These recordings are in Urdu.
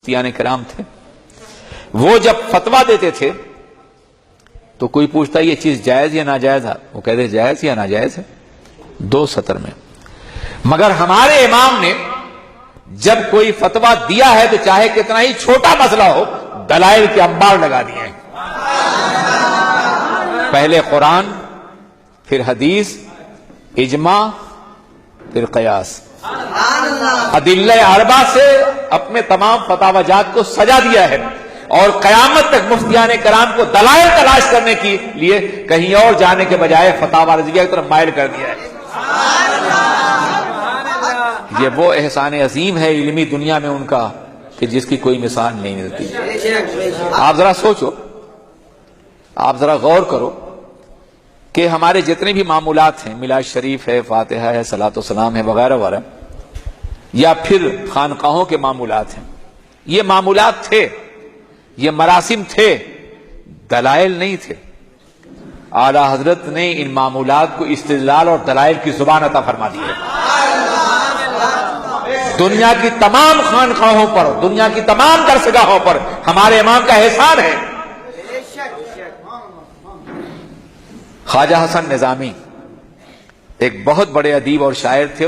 مفتیان کرام تھے، وہ جب فتویٰ دیتے تھے تو کوئی پوچھتا یہ چیز جائز یا ناجائز ہے، وہ کہتے جائز یا ناجائز ہے، 2 سطر میں۔ مگر ہمارے امام نے جب کوئی فتویٰ دیا ہے تو چاہے کتنا ہی چھوٹا مسئلہ ہو، دلائل کے انبار لگا دیے ہیں۔ پہلے قرآن، پھر حدیث، اجماع، پھر قیاس، ادلہ اربعہ سے اپنے تمام فتاوی جات کو سجا دیا ہے، اور قیامت تک مفتیان کرام کو دلائل تلاش کرنے کے لیے کہیں اور جانے کے بجائے فتاوی رضویہ کی طرف مائل کر دیا ہے۔ یہ وہ احسان عظیم ہے علمی دنیا میں ان کا کہ جس کی کوئی مثال نہیں ملتی۔ آپ ذرا سوچو، آپ ذرا غور کرو کہ ہمارے جتنے بھی معمولات ہیں، میلاد شریف ہے، فاتحہ ہے، صلاۃ و سلام ہے، وغیرہ وغیرہ، یا پھر خانقاہوں کے معمولات ہیں، یہ معمولات تھے، یہ مراسم تھے، دلائل نہیں تھے۔ اعلی حضرت نے ان معمولات کو استدلال اور دلائل کی زبان عطا فرما دی ہے۔ دنیا کی تمام خانقاہوں پر، دنیا کی تمام درسگاہوں پر ہمارے امام کا احسان ہے۔ خواجہ حسن نظامی ایک بہت بڑے ادیب اور شاعر تھے،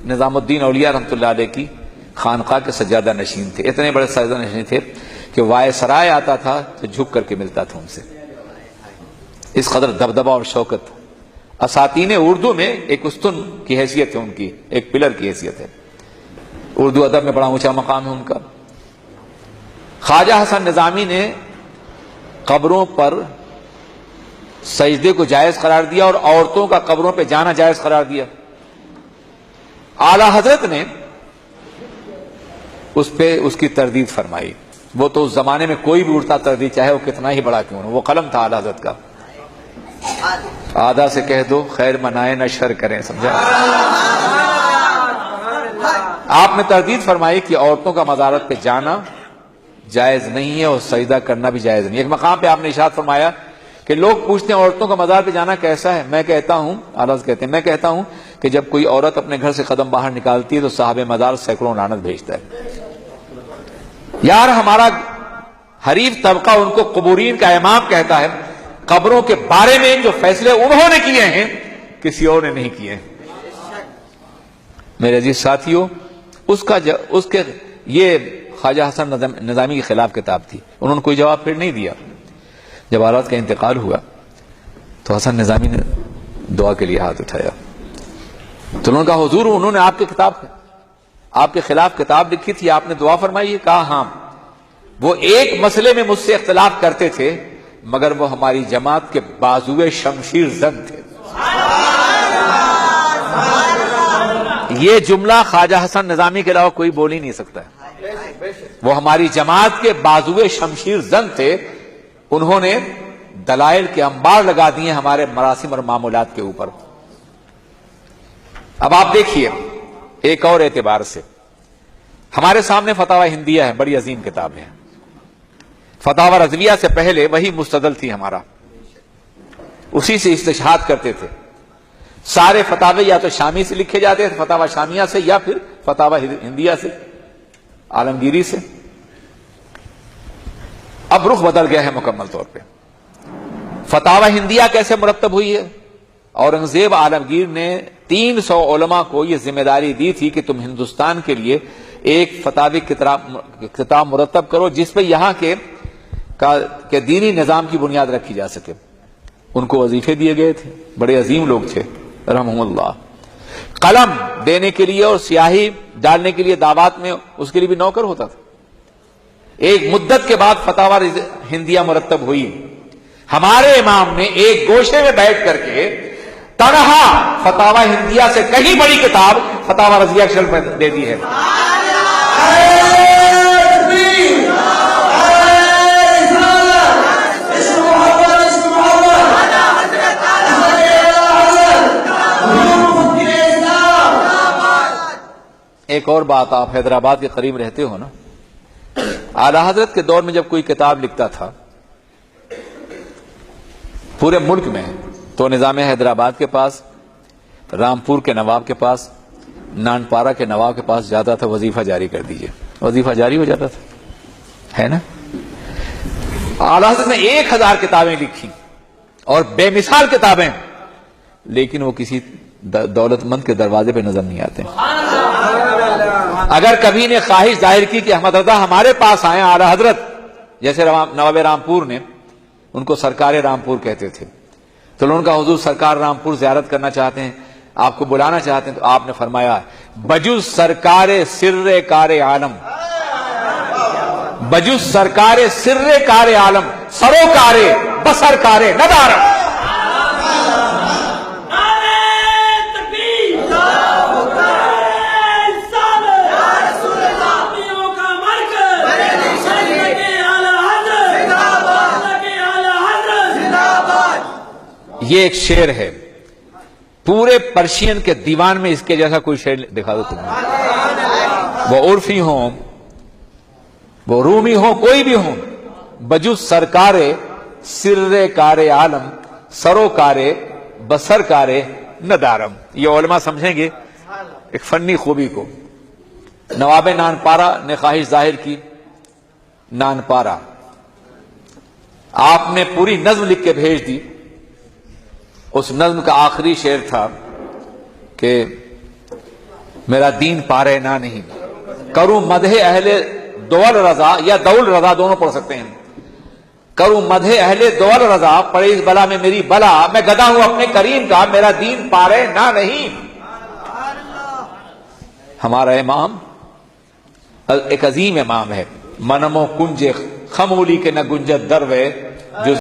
نظام الدین اولیاء رحمۃ اللہ علیہ کی خانقاہ کے سجادہ نشین تھے، اتنے بڑے سجادہ نشین تھے کہ وائے سرائے آتا تھا تو جھک کر کے ملتا تھا ان سے، اس قدر دبدبہ اور شوکت۔ اساتین اردو میں ایک استن کی حیثیت ہے ان کی، ایک پلر کی حیثیت ہے، اردو ادب میں بڑا اونچا مقام ہے ان کا۔ خواجہ حسن نظامی نے قبروں پر سجدے کو جائز قرار دیا اور عورتوں کا قبروں پہ جانا جائز قرار دیا۔ اعلی حضرت نے اس پہ اس کی تردید فرمائی۔ وہ تو اس زمانے میں کوئی بھی اٹھتا تردید، چاہے وہ کتنا ہی بڑا کیوں نہ، وہ قلم تھا اعلی حضرت کا۔ آدھا سے کہہ دو خیر منائے نہ شر کریں، سمجھا؟ آپ نے تردید فرمائی کہ عورتوں کا مزارت پہ جانا جائز نہیں ہے اور سجدہ کرنا بھی جائز نہیں ہے۔ ایک مقام پہ آپ نے ارشاد فرمایا کہ لوگ پوچھتے ہیں عورتوں کا مزار پہ جانا کیسا ہے، میں کہتا ہوں، اعلیٰ کہتے ہیں، میں کہتا ہوں کہ جب کوئی عورت اپنے گھر سے قدم باہر نکالتی ہے تو صاحب مزار سینکڑوں لعنت بھیجتا ہے۔ یار ہمارا حریف طبقہ ان کو قبورین کا امام کہتا ہے، قبروں کے بارے میں جو فیصلے انہوں نے کیے ہیں کسی اور نے نہیں کیے ہیں۔ میرے عزیز ساتھیوں، اس کے یہ خواجہ حسن نظامی کے خلاف کتاب تھی، انہوں نے کوئی جواب پھر نہیں دیا۔ جب حالات کا انتقال ہوا تو حسن نظامی نے دعا کے لیے ہاتھ اٹھایا تو انہوں نے کہا حضور انہوں نے آپ کے خلاف کتاب لکھی تھی، آپ نے دعا فرمائی ہے؟ کہا ہاں۔ وہ ایک مسئلے میں مجھ سے اختلاف کرتے تھے مگر وہ ہماری جماعت کے بازوئے شمشیر زن تھے۔ یہ جملہ خواجہ حسن نظامی کے علاوہ کوئی بول ہی نہیں سکتا ہے۔ وہ ہماری جماعت کے بازوئے شمشیر زن تھے، انہوں نے دلائل کے انبار لگا دیے ہمارے مراسم اور معمولات کے اوپر۔ اب آپ دیکھیے ایک اور اعتبار سے، ہمارے سامنے فتاوی ہندیہ ہے، بڑی عظیم کتاب ہے۔ فتاوی رضویہ سے پہلے وہی مستدل تھی ہمارا، اسی سے استشہاد کرتے تھے۔ سارے فتاوی یا تو شامی سے لکھے جاتے تھے، فتاوی شامیہ سے، یا پھر فتاوی ہندیہ سے، عالمگیری سے۔ اب رخ بدل گیا ہے مکمل طور پہ۔ فتاوی ہندیہ کیسے مرتب ہوئی ہے؟ اورنگزیب عالمگیر نے 300 علماء کو یہ ذمہ داری دی تھی کہ تم ہندوستان کے لیے ایک فتاوی کتاب مرتب کرو جس پہ یہاں کے دینی نظام کی بنیاد رکھی جا سکے۔ ان کو وظیفے دیے گئے تھے، بڑے عظیم لوگ تھے رحمہم اللہ۔ قلم دینے کے لیے اور سیاہی ڈالنے کے لیے دعوات میں اس کے لیے بھی نوکر ہوتا تھا۔ ایک مدت کے بعد فتاوی ہندیہ مرتب ہوئی۔ ہمارے امام نے ایک گوشے میں بیٹھ کر کے تنہا فتاوی ہندیہ سے کہیں بڑی کتاب فتاوی رضویہ کی شکل میں دے دی ہے۔ ایک اور بات، آپ حیدرآباد کے قریب رہتے ہو نا، اعلی حضرت کے دور میں جب کوئی کتاب لکھتا تھا پورے ملک میں تو نظام حیدرآباد کے پاس، رامپور کے نواب کے پاس، نانپارہ کے نواب کے پاس جاتا تھا، وظیفہ جاری کر دیجئے، وظیفہ جاری ہو جاتا تھا۔ ہے نا. اعلیٰ حضرت نے 1000 کتابیں لکھی اور بے مثال کتابیں, لیکن وہ کسی دولت مند کے دروازے پہ نظر نہیں آتے. اگر کبھی نے خواہش ظاہر کی کہ احمد رضا ہمارے پاس آئے اعلیٰ حضرت, جیسے نواب رامپور نے, ان کو سرکار رامپور کہتے تھے, تو انہوں نے کہا حضور سرکار رامپور زیارت کرنا چاہتے ہیں, آپ کو بلانا چاہتے ہیں, تو آپ نے فرمایا بجز سرکار سر کار عالم, بجز سرکار سر کار عالم سروکار بسر کار ندارم. یہ ایک شعر ہے, پورے پرشین کے دیوان میں اس کے جیسا کوئی شعر دکھا دو تمہیں, وہ عرفی ہوں, وہ رومی ہوں, کوئی بھی ہوں, بجز سرکار سر کار عالم سروکار بسر کار ندارم. یہ علماء سمجھیں گے ایک فنی خوبی کو. نواب نانپارہ نے خواہش ظاہر کی. نانپارہ آپ نے پوری نظم لکھ کے بھیج دی. اس نظم کا آخری شعر تھا کہ میرا دین پارے نہ نہیں, کروں مدح اہل دول رضا, یا دول رضا دونوں پڑھ سکتے ہیں, کروں مدح اہل دول رضا, پڑے اس بلا میں میری بلا, میں گدا ہوں اپنے کریم کا, میرا دین پارے نہ نہیں. ہمارا امام ایک عظیم امام ہے, منمو کنج خمولی کے نہ گنجت دروے, جو